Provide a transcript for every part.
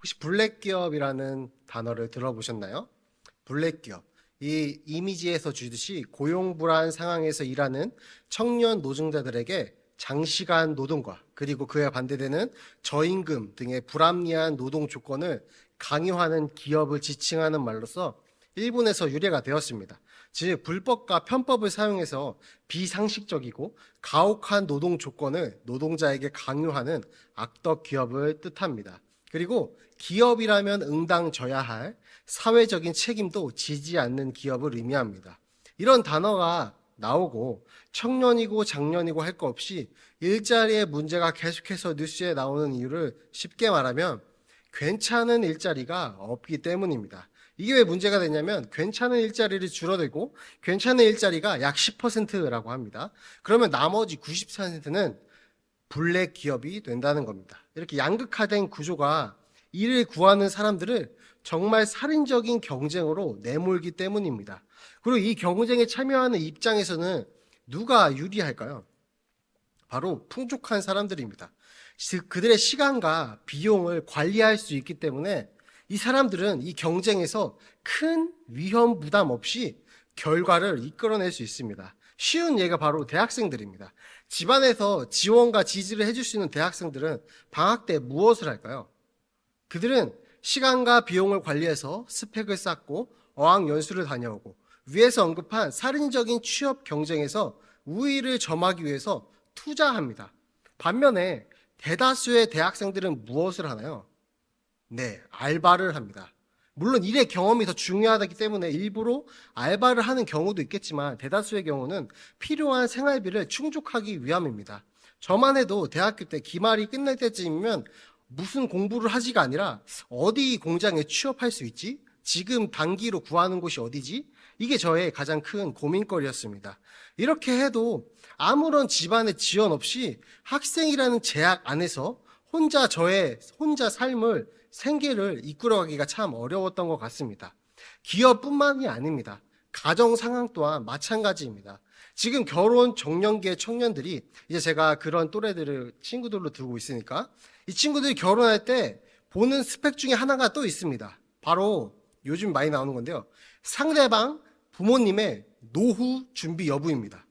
혹시 블랙 기업이라는 단어를 들어보셨나요? 블랙 기업. 이 이미지에서 주듯이 고용불안 상황에서 일하는 청년 노동자들에게 장시간 노동과 그리고 그에 반대되는 저임금 등의 불합리한 노동 조건을 강요하는 기업을 지칭하는 말로서 일본에서 유래가 되었습니다. 즉 불법과 편법을 사용해서 비상식적이고 가혹한 노동 조건을 노동자에게 강요하는 악덕 기업을 뜻합니다. 그리고 기업이라면 응당져야 할 사회적인 책임도 지지 않는 기업을 의미합니다. 이런 단어가 나오고 청년이고 장년이고 할 거 없이 일자리의 문제가 계속해서 뉴스에 나오는 이유를 쉽게 말하면 괜찮은 일자리가 없기 때문입니다. 이게 왜 문제가 되냐면 괜찮은 일자리를 줄어들고 괜찮은 일자리가 약 10%라고 합니다. 그러면 나머지 90%는 블랙 기업이 된다는 겁니다. 이렇게 양극화된 구조가 일을 구하는 사람들을 정말 살인적인 경쟁으로 내몰기 때문입니다. 그리고 이 경쟁에 참여하는 입장에서는 누가 유리할까요? 바로 풍족한 사람들입니다. 즉 그들의 시간과 비용을 관리할 수 있기 때문에 이 사람들은 이 경쟁에서 큰 위험 부담 없이 결과를 이끌어낼 수 있습니다. 쉬운 예가 바로 대학생들입니다. 집안에서 지원과 지지를 해줄 수 있는 대학생들은 방학 때 무엇을 할까요? 그들은 시간과 비용을 관리해서 스펙을 쌓고 어학연수를 다녀오고 위에서 언급한 살인적인 취업 경쟁에서 우위를 점하기 위해서 투자합니다. 반면에 대다수의 대학생들은 무엇을 하나요? 네, 알바를 합니다. 물론 일의 경험이 더 중요하기 때문에 일부러 알바를 하는 경우도 있겠지만 대다수의 경우는 필요한 생활비를 충족하기 위함입니다. 저만 해도 대학교 때 기말이 끝날 때쯤이면 무슨 공부를 하지가 아니라 어디 공장에 취업할 수 있지? 지금 단기로 구하는 곳이 어디지? 이게 저의 가장 큰 고민거리였습니다. 이렇게 해도 아무런 집안의 지원 없이 학생이라는 제약 안에서 혼자 삶을 생계를 이끌어가기가 참 어려웠던 것 같습니다. 기업뿐만이 아닙니다. 가정 상황 또한 마찬가지입니다. 지금 결혼 정년기의 청년들이 이제 제가 그런 또래들을 친구들로 두고 있으니까 이 친구들이 결혼할 때 보는 스펙 중에 하나가 또 있습니다. 바로 요즘 많이 나오는 건데요. 상대방 부모님의 노후 준비 여부입니다.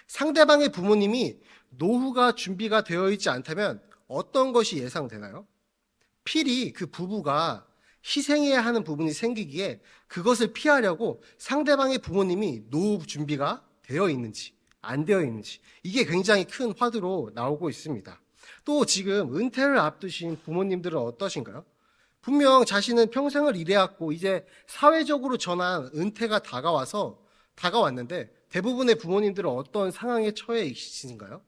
상대방의 부모님이 노후가 준비가 되어 있지 않다면 어떤 것이 예상되나요? 필히 그 부부가 희생해야 하는 부분이 생기기에 그것을 피하려고 상대방의 부모님이 노후 준비가 되어 있는지 안 되어 있는지 이게 굉장히 큰 화두로 나오고 있습니다. 또 지금 은퇴를 앞두신 부모님들은 어떠신가요? 분명 자신은 평생을 일해왔고 이제 사회적으로 전한 은퇴가 다가왔는데 대부분의 부모님들은 어떤 상황에 처해 계신가요?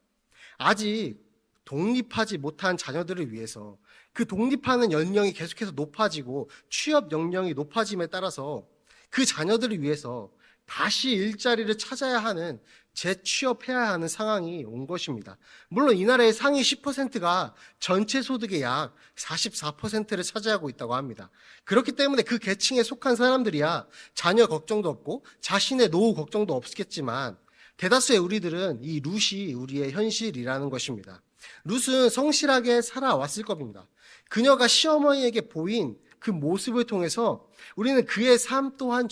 아직 독립하지 못한 자녀들을 위해서 그 독립하는 연령이 계속해서 높아지고 취업 연령이 높아짐에 따라서 그 자녀들을 위해서 다시 일자리를 찾아야 하는 재취업해야 하는 상황이 온 것입니다. 물론 이 나라의 상위 10%가 전체 소득의 약 44%를 차지하고 있다고 합니다. 그렇기 때문에 그 계층에 속한 사람들이야 자녀 걱정도 없고 자신의 노후 걱정도 없겠지만 대다수의 우리들은 이 룻이 우리의 현실이라는 것입니다. 룻은 성실하게 살아왔을 겁니다. 그녀가 시어머니에게 보인 그 모습을 통해서 우리는 그의 삶 또한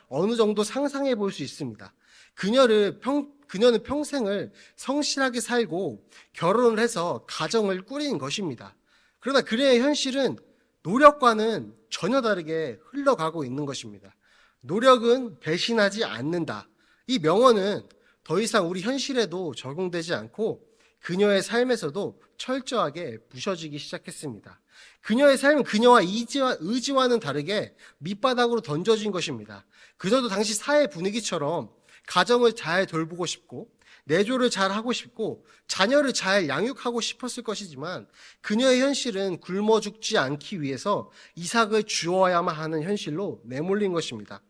어느 정도 상상해 볼 수 있습니다. 그녀는 평생을 성실하게 살고 결혼을 해서 가정을 꾸린 것입니다. 그러나 그의 현실은 노력과는 전혀 다르게 흘러가고 있는 것입니다. 노력은 배신하지 않는다. 이 명언은 더 이상 우리 현실에도 적용되지 않고 그녀의 삶에서도 철저하게 부셔지기 시작했습니다. 그녀의 삶은 그녀와 의지와는 다르게 밑바닥으로 던져진 것입니다. 그녀도 당시 사회 분위기처럼 가정을 잘 돌보고 싶고 내조를 잘 하고 싶고 자녀를 잘 양육하고 싶었을 것이지만 그녀의 현실은 굶어 죽지 않기 위해서 이삭을 주어야만 하는 현실로 내몰린 것입니다.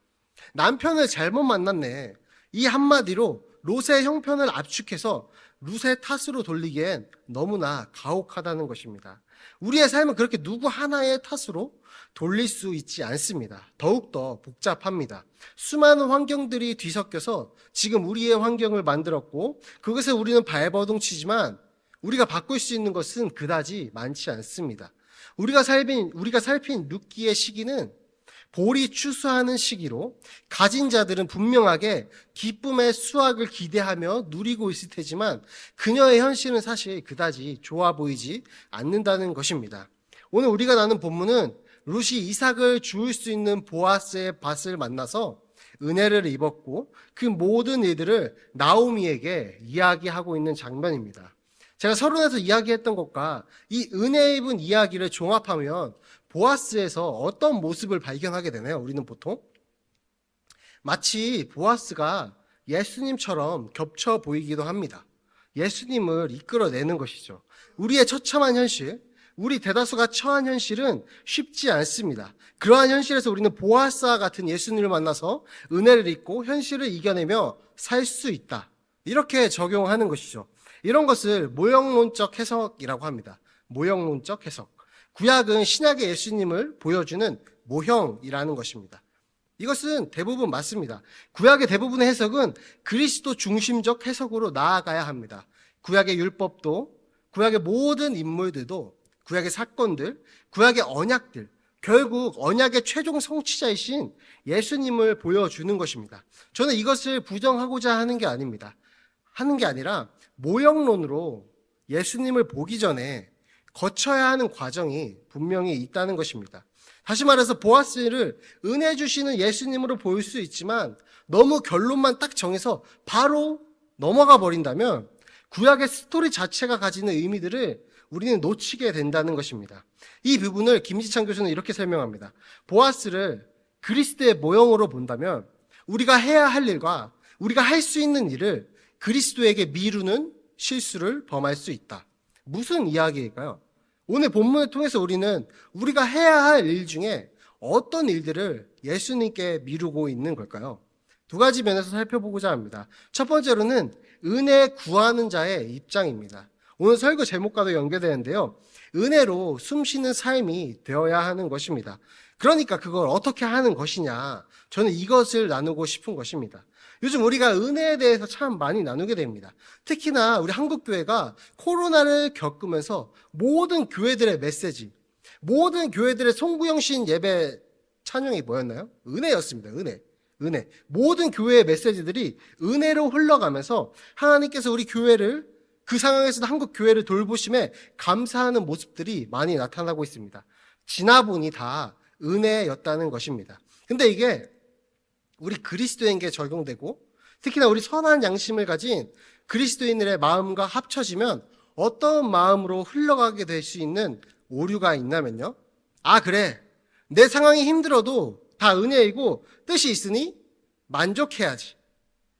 남편을 잘못 만났네. 이 한마디로 롯의 형편을 압축해서 룻의 탓으로 돌리기엔 너무나 가혹하다는 것입니다. 우리의 삶은 그렇게 누구 하나의 탓으로 돌릴 수 있지 않습니다. 더욱더 복잡합니다. 수많은 환경들이 뒤섞여서 지금 우리의 환경을 만들었고 그것에 우리는 발버둥 치지만 우리가 바꿀 수 있는 것은 그다지 많지 않습니다. 우리가 살핀 룻기의 시기는 볼이 추수하는 시기로 가진 자들은 분명하게 기쁨의 수확을 기대하며 누리고 있을 테지만 그녀의 현실은 사실 그다지 좋아 보이지 않는다는 것입니다. 오늘 우리가 나눈 본문은 룻이 이삭을 주울 수 있는 보아스의 밭을 만나서 은혜를 입었고 그 모든 일들을 나오미에게 이야기하고 있는 장면입니다. 제가 서론에서 이야기했던 것과 이 은혜 입은 이야기를 종합하면 보아스에서 어떤 모습을 발견하게 되나요? 우리는 보통 마치 보아스가 예수님처럼 겹쳐 보이기도 합니다. 예수님을 이끌어내는 것이죠. 우리의 처참한 현실, 우리 대다수가 처한 현실은 쉽지 않습니다. 그러한 현실에서 우리는 보아스와 같은 예수님을 만나서 은혜를 입고 현실을 이겨내며 살 수 있다. 이렇게 적용하는 것이죠. 이런 것을 모형론적 해석이라고 합니다. 모형론적 해석. 구약은 신약의 예수님을 보여주는 모형이라는 것입니다. 이것은 대부분 맞습니다. 구약의 대부분의 해석은 그리스도 중심적 해석으로 나아가야 합니다. 구약의 율법도, 구약의 모든 인물들도, 구약의 사건들, 구약의 언약들, 결국 언약의 최종 성취자이신 예수님을 보여주는 것입니다. 저는 이것을 부정하고자 하는 게 아닙니다. 하는 게 아니라 모형론으로 예수님을 보기 전에 거쳐야 하는 과정이 분명히 있다는 것입니다. 다시 말해서 보아스를 은혜 주시는 예수님으로 보일 수 있지만 너무 결론만 딱 정해서 바로 넘어가 버린다면 구약의 스토리 자체가 가지는 의미들을 우리는 놓치게 된다는 것입니다. 이 부분을 김지찬 교수는 이렇게 설명합니다. 보아스를 그리스도의 모형으로 본다면 우리가 해야 할 일과 우리가 할 수 있는 일을 그리스도에게 미루는 실수를 범할 수 있다. 무슨 이야기일까요? 오늘 본문을 통해서 우리는 우리가 해야 할 일 중에 어떤 일들을 예수님께 미루고 있는 걸까요? 두 가지 면에서 살펴보고자 합니다. 첫 번째로는 은혜 구하는 자의 입장입니다. 오늘 설교 제목과도 연결되는데요. 은혜로 숨쉬는 삶이 되어야 하는 것입니다. 그러니까 그걸 어떻게 하는 것이냐, 저는 이것을 나누고 싶은 것입니다. 요즘 우리가 은혜에 대해서 참 많이 나누게 됩니다. 특히나 우리 한국교회가 코로나를 겪으면서 모든 교회들의 메시지, 모든 교회들의 송구영신 예배 찬양이 뭐였나요? 은혜였습니다. 은혜. 모든 교회의 메시지들이 은혜로 흘러가면서 하나님께서 우리 교회를, 그 상황에서도 한국 교회를 돌보심에 감사하는 모습들이 많이 나타나고 있습니다. 지나보니 다 은혜였다는 것입니다. 근데 이게 우리 그리스도인에게 적용되고 특히나 우리 선한 양심을 가진 그리스도인들의 마음과 합쳐지면 어떤 마음으로 흘러가게 될 수 있는 오류가 있냐면요. 아, 그래. 내 상황이 힘들어도 다 은혜이고 뜻이 있으니 만족해야지.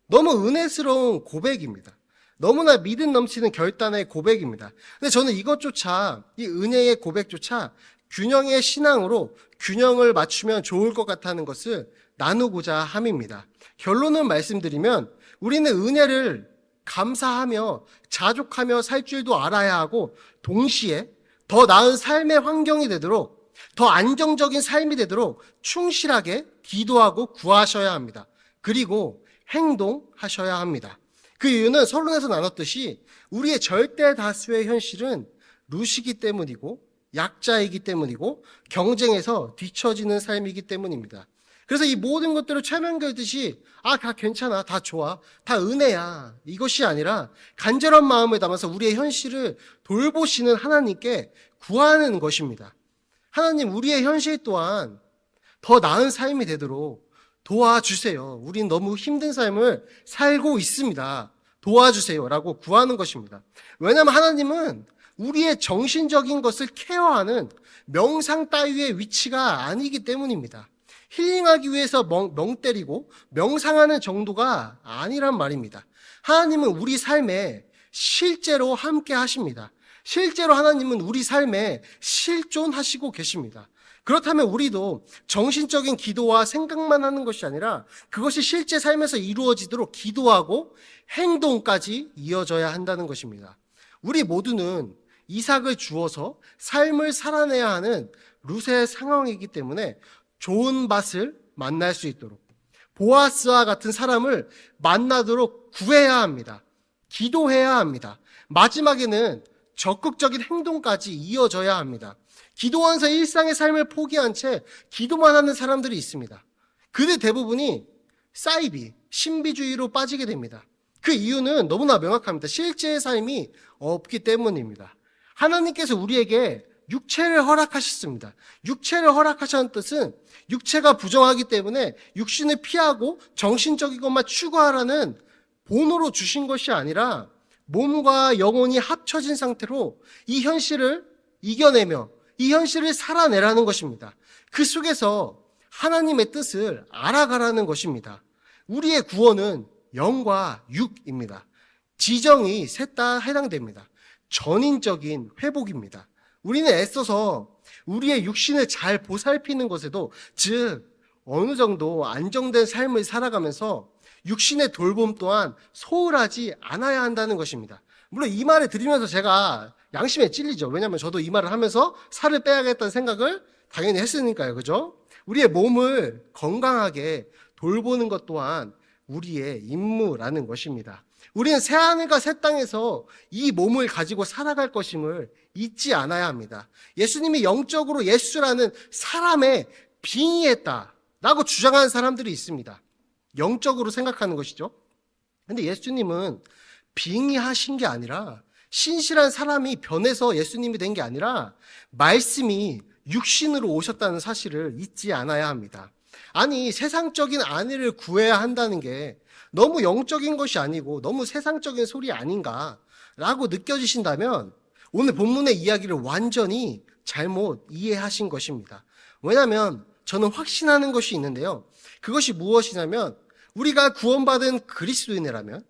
너무 은혜스러운 고백입니다. 너무나 믿음 넘치는 결단의 고백입니다. 근데 저는 이것조차, 이 은혜의 고백조차 균형의 신앙으로 균형을 맞추면 좋을 것 같다는 것을 나누고자 함입니다. 결론을 말씀드리면 우리는 은혜를 감사하며 자족하며 살 줄도 알아야 하고 동시에 더 나은 삶의 환경이 되도록, 더 안정적인 삶이 되도록 충실하게 기도하고 구하셔야 합니다. 그리고 행동하셔야 합니다. 그 이유는 서론에서 나눴듯이 우리의 절대 다수의 현실은 룻이기 때문이고 약자이기 때문이고 경쟁에서 뒤처지는 삶이기 때문입니다. 그래서 이 모든 것들을 최면 걸듯이 다 괜찮아, 다 좋아, 다 은혜야, 이것이 아니라 간절한 마음을 담아서 우리의 현실을 돌보시는 하나님께 구하는 것입니다. 하나님, 우리의 현실 또한 더 나은 삶이 되도록 도와주세요. 우린 너무 힘든 삶을 살고 있습니다. 도와주세요 라고 구하는 것입니다. 왜냐하면 하나님은 우리의 정신적인 것을 케어하는 명상 따위의 위치가 아니기 때문입니다. 힐링하기 위해서 멍 때리고 명상하는 정도가 아니란 말입니다. 하나님은 우리 삶에 실제로 함께 하십니다. 실제로 하나님은 우리 삶에 실존하시고 계십니다. 그렇다면 우리도 정신적인 기도와 생각만 하는 것이 아니라 그것이 실제 삶에서 이루어지도록 기도하고 행동까지 이어져야 한다는 것입니다. 우리 모두는 이삭을 주어서 삶을 살아내야 하는 룻의 상황이기 때문에 좋은 밭을 만날 수 있도록 보아스와 같은 사람을 만나도록 구해야 합니다. 기도해야 합니다. 마지막에는 적극적인 행동까지 이어져야 합니다. 기도하면서 일상의 삶을 포기한 채 기도만 하는 사람들이 있습니다. 그들 대부분이 사이비, 신비주의로 빠지게 됩니다. 그 이유는 너무나 명확합니다. 실제의 삶이 없기 때문입니다. 하나님께서 우리에게 육체를 허락하셨습니다. 육체를 허락하셨다는 뜻은 육체가 부정하기 때문에 육신을 피하고 정신적인 것만 추구하라는 본으로 주신 것이 아니라 몸과 영혼이 합쳐진 상태로 이 현실을 이겨내며 이 현실을 살아내라는 것입니다. 그 속에서 하나님의 뜻을 알아가라는 것입니다. 우리의 구원은 영과 육입니다. 지정이 셋 다 해당됩니다. 전인적인 회복입니다. 우리는 애써서 우리의 육신을 잘 보살피는 것에도, 즉 어느 정도 안정된 삶을 살아가면서 육신의 돌봄 또한 소홀하지 않아야 한다는 것입니다. 물론 이 말을 들으면서 제가 양심에 찔리죠. 왜냐하면 저도 이 말을 하면서 살을 빼야겠다는 생각을 당연히 했으니까요. 그죠? 우리의 몸을 건강하게 돌보는 것 또한 우리의 임무라는 것입니다. 우리는 새하늘과 새 땅에서 이 몸을 가지고 살아갈 것임을 잊지 않아야 합니다. 예수님이 영적으로 예수라는 사람에 빙의했다라고 주장하는 사람들이 있습니다. 영적으로 생각하는 것이죠. 근데 예수님은 빙의하신 게 아니라, 신실한 사람이 변해서 예수님이 된 게 아니라 말씀이 육신으로 오셨다는 사실을 잊지 않아야 합니다. 아니, 세상적인 아내를 구해야 한다는 게 너무 영적인 것이 아니고 너무 세상적인 소리 아닌가라고 느껴지신다면 오늘 본문의 이야기를 완전히 잘못 이해하신 것입니다. 왜냐하면 저는 확신하는 것이 있는데요. 그것이 무엇이냐면, 우리가 구원받은 그리스도인이라면,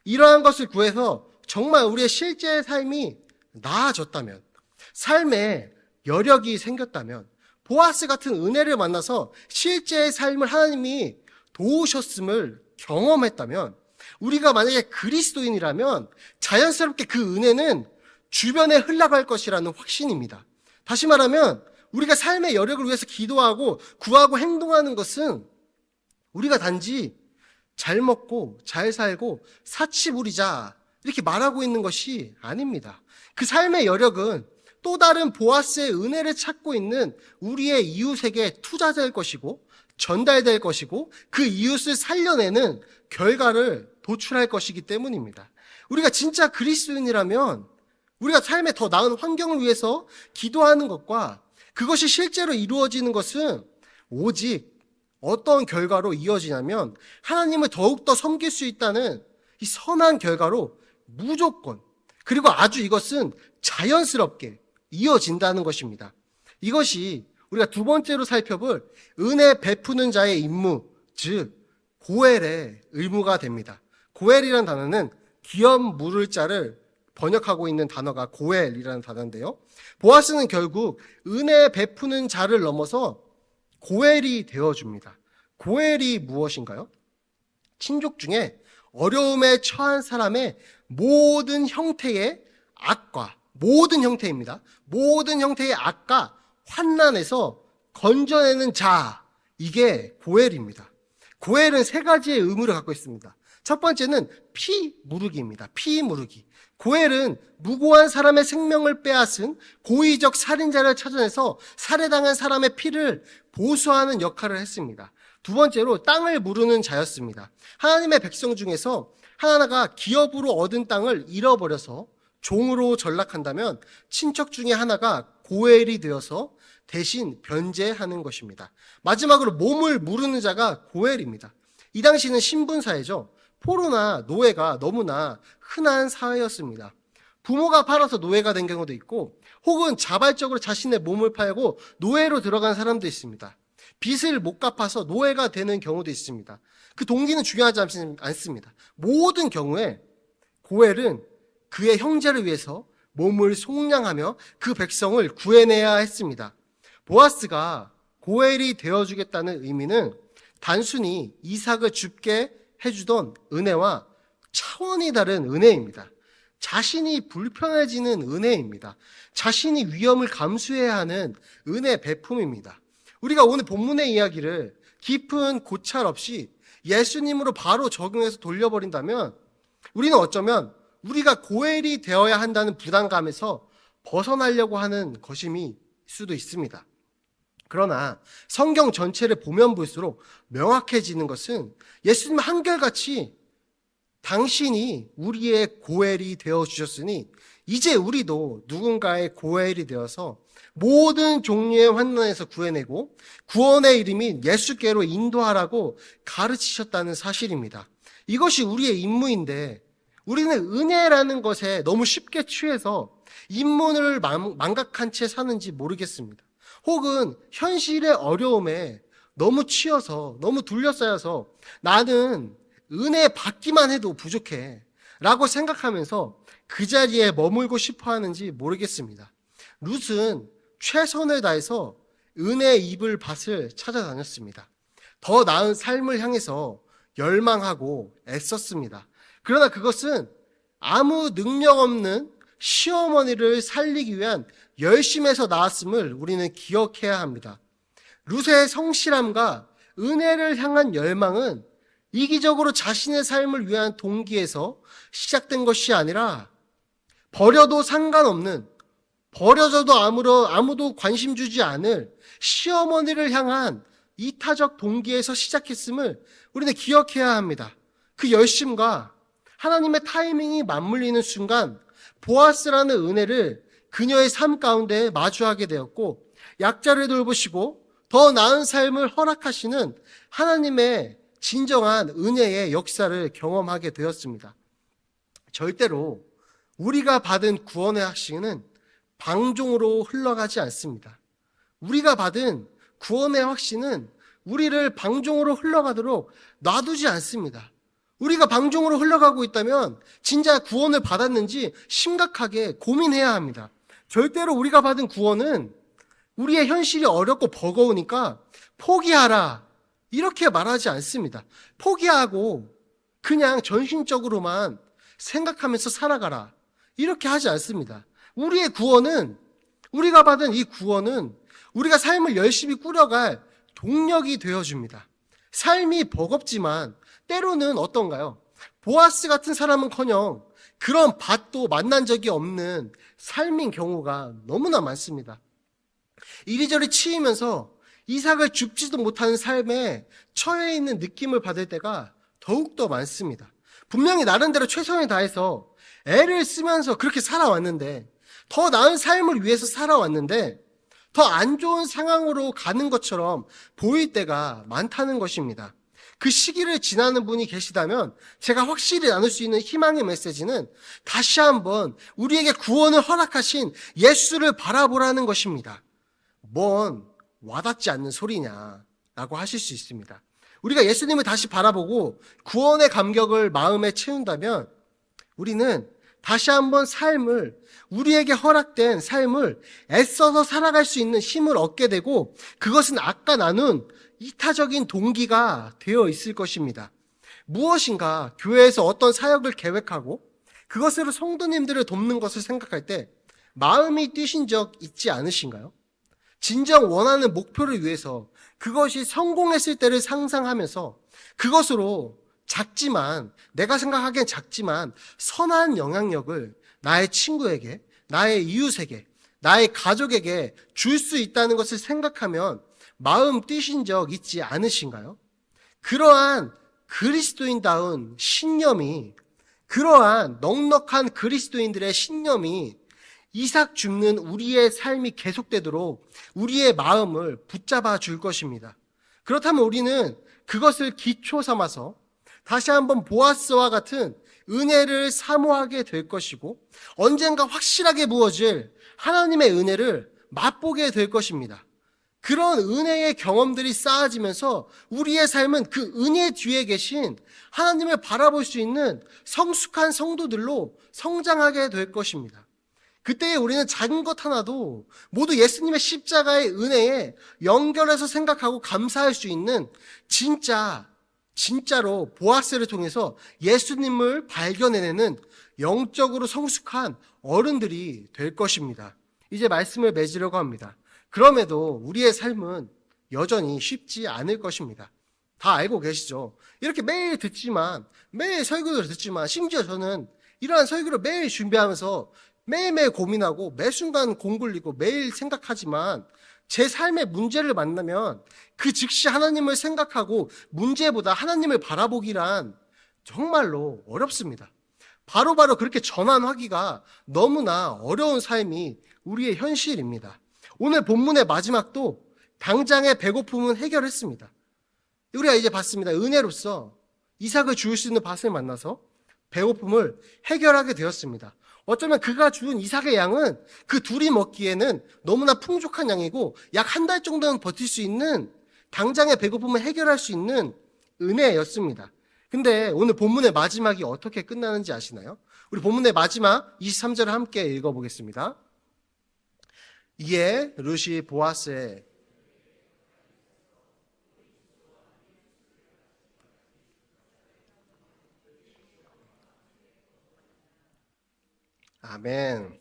이러한 것을 구해서 정말 우리의 실제 삶이 나아졌다면, 삶에 여력이 생겼다면, 보아스 같은 은혜를 만나서 실제의 삶을 하나님이 도우셨음을 경험했다면, 우리가 만약에 그리스도인이라면 자연스럽게 그 은혜는 주변에 흘러갈 것이라는 확신입니다. 다시 말하면 우리가 삶의 여력을 위해서 기도하고 구하고 행동하는 것은 우리가 단지 잘 먹고 잘 살고 사치 부리자 이렇게 말하고 있는 것이 아닙니다. 그 삶의 여력은 또 다른 보아스의 은혜를 찾고 있는 우리의 이웃에게 투자될 것이고 전달될 것이고 그 이웃을 살려내는 결과를 도출할 것이기 때문입니다. 우리가 진짜 그리스도인이라면 우리가 삶의 더 나은 환경을 위해서 기도하는 것과 그것이 실제로 이루어지는 것은 오직 어떤 결과로 이어지냐면 하나님을 더욱더 섬길 수 있다는 이 선한 결과로 무조건, 그리고 아주 이것은 자연스럽게 이어진다는 것입니다. 이것이 우리가 두 번째로 살펴볼 은혜 베푸는 자의 임무, 즉 고엘의 의무가 됩니다. 고엘이라는 단어는 기업 물을 자를 번역하고 있는 단어가 고엘이라는 단어인데요. 보아스는 결국 은혜 베푸는 자를 넘어서 고엘이 되어줍니다. 고엘이 무엇인가요? 친족 중에 어려움에 처한 사람의 모든 형태의 악과, 모든 형태입니다. 모든 형태의 악과 환난에서 건져내는 자, 이게 고엘입니다. 고엘은 세 가지의 의무를 갖고 있습니다. 첫 번째는 피 무르기입니다. 피 무르기. 고엘은 무고한 사람의 생명을 빼앗은 고의적 살인자를 찾아내서 살해당한 사람의 피를 보수하는 역할을 했습니다. 두 번째로 땅을 무르는 자였습니다. 하나님의 백성 중에서 하나가 기업으로 얻은 땅을 잃어버려서 종으로 전락한다면 친척 중에 하나가 고엘이 되어서 대신 변제하는 것입니다. 마지막으로 몸을 무르는 자가 고엘입니다. 이 당시는 신분사회죠. 포로나 노예가 너무나 흔한 사회였습니다. 부모가 팔아서 노예가 된 경우도 있고 혹은 자발적으로 자신의 몸을 팔고 노예로 들어간 사람도 있습니다. 빚을 못 갚아서 노예가 되는 경우도 있습니다. 그 동기는 중요하지 않습니다. 모든 경우에 고엘은 그의 형제를 위해서 몸을 속량하며 그 백성을 구해내야 했습니다. 보아스가 고엘이 되어주겠다는 의미는 단순히 이삭을 죽게 해주던 은혜와 차원이 다른 은혜입니다. 자신이 불편해지는 은혜입니다. 자신이 위험을 감수해야 하는 은혜 베품입니다. 우리가 오늘 본문의 이야기를 깊은 고찰 없이 예수님으로 바로 적용해서 돌려버린다면 우리는 어쩌면 우리가 고엘이 되어야 한다는 부담감에서 벗어나려고 하는 것임일 수도 있습니다. 그러나 성경 전체를 보면 볼수록 명확해지는 것은 예수님 한결같이 당신이 우리의 고엘이 되어주셨으니 이제 우리도 누군가의 고엘이 되어서 모든 종류의 환난에서 구해내고 구원의 이름인 예수께로 인도하라고 가르치셨다는 사실입니다. 이것이 우리의 임무인데 우리는 은혜라는 것에 너무 쉽게 취해서 인문을 망각한 채 사는지 모르겠습니다. 혹은 현실의 어려움에 너무 치여서 너무 둘러싸여서 나는 은혜 받기만 해도 부족해 라고 생각하면서 그 자리에 머물고 싶어 하는지 모르겠습니다. 룻은 최선을 다해서 은혜의 이불 밭을 찾아다녔습니다. 더 나은 삶을 향해서 열망하고 애썼습니다. 그러나 그것은 아무 능력 없는 시어머니를 살리기 위한 열심에서 나왔음을 우리는 기억해야 합니다. 룻의 성실함과 은혜를 향한 열망은 이기적으로 자신의 삶을 위한 동기에서 시작된 것이 아니라 버려도 상관없는, 버려져도 아무도 관심 주지 않을 시어머니를 향한 이타적 동기에서 시작했음을 우리는 기억해야 합니다. 그 열심과 하나님의 타이밍이 맞물리는 순간 보아스라는 은혜를 그녀의 삶 가운데 마주하게 되었고 약자를 돌보시고 더 나은 삶을 허락하시는 하나님의 진정한 은혜의 역사를 경험하게 되었습니다. 절대로 우리가 받은 구원의 확신은 방종으로 흘러가지 않습니다. 우리가 받은 구원의 확신은 우리를 방종으로 흘러가도록 놔두지 않습니다. 우리가 방종으로 흘러가고 있다면 진짜 구원을 받았는지 심각하게 고민해야 합니다. 절대로 우리가 받은 구원은 우리의 현실이 어렵고 버거우니까 포기하라 이렇게 말하지 않습니다. 포기하고 그냥 전신적으로만 생각하면서 살아가라 이렇게 하지 않습니다. 우리의 구원은, 우리가 받은 이 구원은 우리가 삶을 열심히 꾸려갈 동력이 되어줍니다. 삶이 버겁지만 때로는 어떤가요? 보아스 같은 사람은커녕 그런 밭도 만난 적이 없는 삶인 경우가 너무나 많습니다. 이리저리 치이면서 이삭을 줍지도 못하는 삶에 처해 있는 느낌을 받을 때가 더욱더 많습니다. 분명히 나름대로 최선을 다해서 애를 쓰면서 그렇게 살아왔는데, 더 나은 삶을 위해서 살아왔는데 더 안 좋은 상황으로 가는 것처럼 보일 때가 많다는 것입니다. 그 시기를 지나는 분이 계시다면 제가 확실히 나눌 수 있는 희망의 메시지는 다시 한번 우리에게 구원을 허락하신 예수를 바라보라는 것입니다. 뭔 와닿지 않는 소리냐라고 하실 수 있습니다. 우리가 예수님을 다시 바라보고 구원의 감격을 마음에 채운다면 우리는 다시 한번 우리에게 허락된 삶을 애써서 살아갈 수 있는 힘을 얻게 되고 그것은 아까 나눈 이타적인 동기가 되어 있을 것입니다. 무엇인가 교회에서 어떤 사역을 계획하고 그것으로 성도님들을 돕는 것을 생각할 때 마음이 뛰신 적 있지 않으신가요? 진정 원하는 목표를 위해서 그것이 성공했을 때를 상상하면서 그것으로 내가 생각하기엔 작지만 선한 영향력을 나의 친구에게, 나의 이웃에게, 나의 가족에게 줄 수 있다는 것을 생각하면 마음 뛰신 적 있지 않으신가요? 그러한 그리스도인다운 신념이, 그러한 넉넉한 그리스도인들의 신념이 이삭 줍는 우리의 삶이 계속되도록 우리의 마음을 붙잡아 줄 것입니다. 그렇다면 우리는 그것을 기초 삼아서 다시 한번 보아스와 같은 은혜를 사모하게 될 것이고 언젠가 확실하게 부어질 하나님의 은혜를 맛보게 될 것입니다. 그런 은혜의 경험들이 쌓아지면서 우리의 삶은 그 은혜 뒤에 계신 하나님을 바라볼 수 있는 성숙한 성도들로 성장하게 될 것입니다. 그때에 우리는 작은 것 하나도 모두 예수님의 십자가의 은혜에 연결해서 생각하고 감사할 수 있는 진짜로 보아스를 통해서 예수님을 발견해내는 영적으로 성숙한 어른들이 될 것입니다. 이제 말씀을 맺으려고 합니다. 그럼에도 우리의 삶은 여전히 쉽지 않을 것입니다. 다 알고 계시죠? 이렇게 매일 설교를 듣지만 심지어 저는 이러한 설교를 매일 준비하면서 매일매일 고민하고 매 순간 공굴리고 매일 생각하지만 제 삶의 문제를 만나면 그 즉시 하나님을 생각하고 문제보다 하나님을 바라보기란 정말로 어렵습니다. 바로바로 그렇게 전환하기가 너무나 어려운 삶이 우리의 현실입니다. 오늘 본문의 마지막도 당장의 배고픔은 해결했습니다. 우리가 이제 봤습니다. 은혜로서 이삭을 죽일 수 있는 밭을 만나서 배고픔을 해결하게 되었습니다. 어쩌면 그가 주은 이삭의 양은 그 둘이 먹기에는 너무나 풍족한 양이고 약 한 달 정도는 버틸 수 있는 당장의 배고픔을 해결할 수 있는 은혜였습니다. 근데 오늘 본문의 마지막이 어떻게 끝나는지 아시나요? 우리 본문의 마지막 23절을 함께 읽어보겠습니다. 이에 룻이 보아스의 아멘.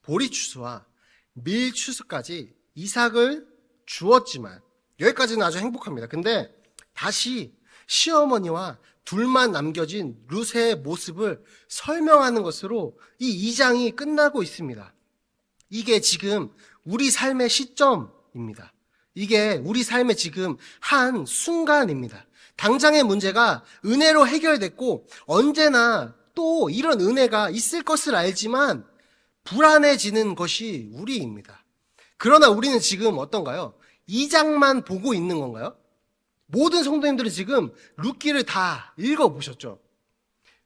보리추수와 밀추수까지 이삭을 주었지만 여기까지는 아주 행복합니다. 근데 다시 시어머니와 둘만 남겨진 룻의 모습을 설명하는 것으로 이 2장이 끝나고 있습니다. 이게 지금 우리 삶의 시점입니다. 이게 우리 삶의 지금 한 순간입니다. 당장의 문제가 은혜로 해결됐고 언제나 또 이런 은혜가 있을 것을 알지만 불안해지는 것이 우리입니다. 그러나 우리는 지금 어떤가요? 2장만 보고 있는 건가요? 모든 성도님들은 지금 룻기를 다 읽어보셨죠?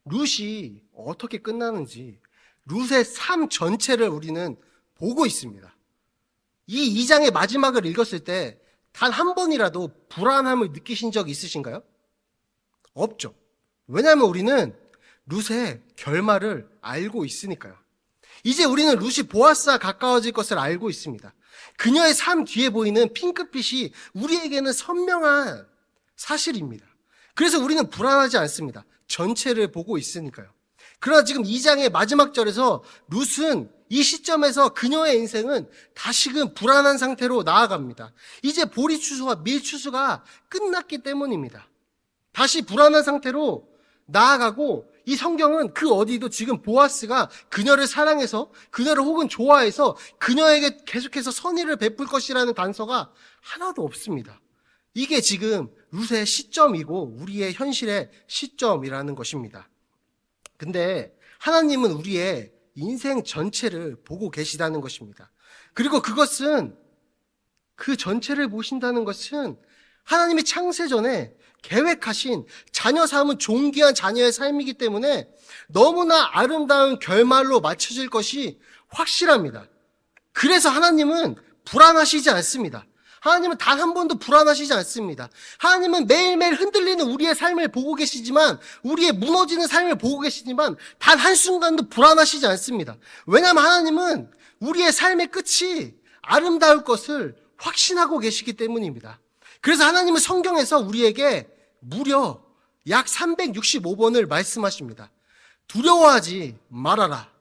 룻이 어떻게 끝나는지 룻의 삶 전체를 우리는 보고 있습니다. 이 2장의 마지막을 읽었을 때 단 한 번이라도 불안함을 느끼신 적 있으신가요? 없죠. 왜냐하면 우리는 룻의 결말을 알고 있으니까요. 이제 우리는 룻이 보아스와 가까워질 것을 알고 있습니다. 그녀의 삶 뒤에 보이는 핑크빛이 우리에게는 선명한 사실입니다. 그래서 우리는 불안하지 않습니다. 전체를 보고 있으니까요. 그러나 지금 2장의 마지막 절에서 룻은 이 시점에서 그녀의 인생은 다시금 불안한 상태로 나아갑니다. 이제 보리추수와 밀추수가 끝났기 때문입니다. 다시 불안한 상태로 나아가고 이 성경은 그 어디도 지금 보아스가 그녀를 사랑해서 그녀를 혹은 좋아해서 그녀에게 계속해서 선의를 베풀 것이라는 단서가 하나도 없습니다. 이게 지금 룻의 시점이고 우리의 현실의 시점이라는 것입니다. 근데 하나님은 우리의 인생 전체를 보고 계시다는 것입니다. 그리고 그것은 그 전체를 보신다는 것은 하나님이 창세 전에 계획하신 자녀 삶은 존귀한 자녀의 삶이기 때문에 너무나 아름다운 결말로 맞춰질 것이 확실합니다. 그래서 하나님은 불안하시지 않습니다. 하나님은 단 한 번도 불안하시지 않습니다. 하나님은 매일매일 흔들리는 우리의 삶을 보고 계시지만 우리의 무너지는 삶을 보고 계시지만 단 한순간도 불안하시지 않습니다. 왜냐하면 하나님은 우리의 삶의 끝이 아름다울 것을 확신하고 계시기 때문입니다. 그래서 하나님은 성경에서 우리에게 무려 약 365번을 말씀하십니다. 두려워하지 말아라.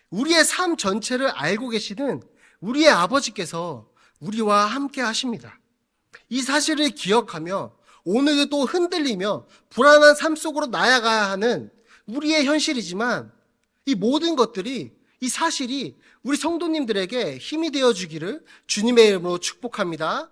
우리의 삶 전체를 알고 계시는 우리의 아버지께서 우리와 함께 하십니다. 이 사실을 기억하며 오늘도 또 흔들리며 불안한 삶 속으로 나아가야 하는 우리의 현실이지만 이 모든 것들이 이 사실이 우리 성도님들에게 힘이 되어주기를 주님의 이름으로 축복합니다.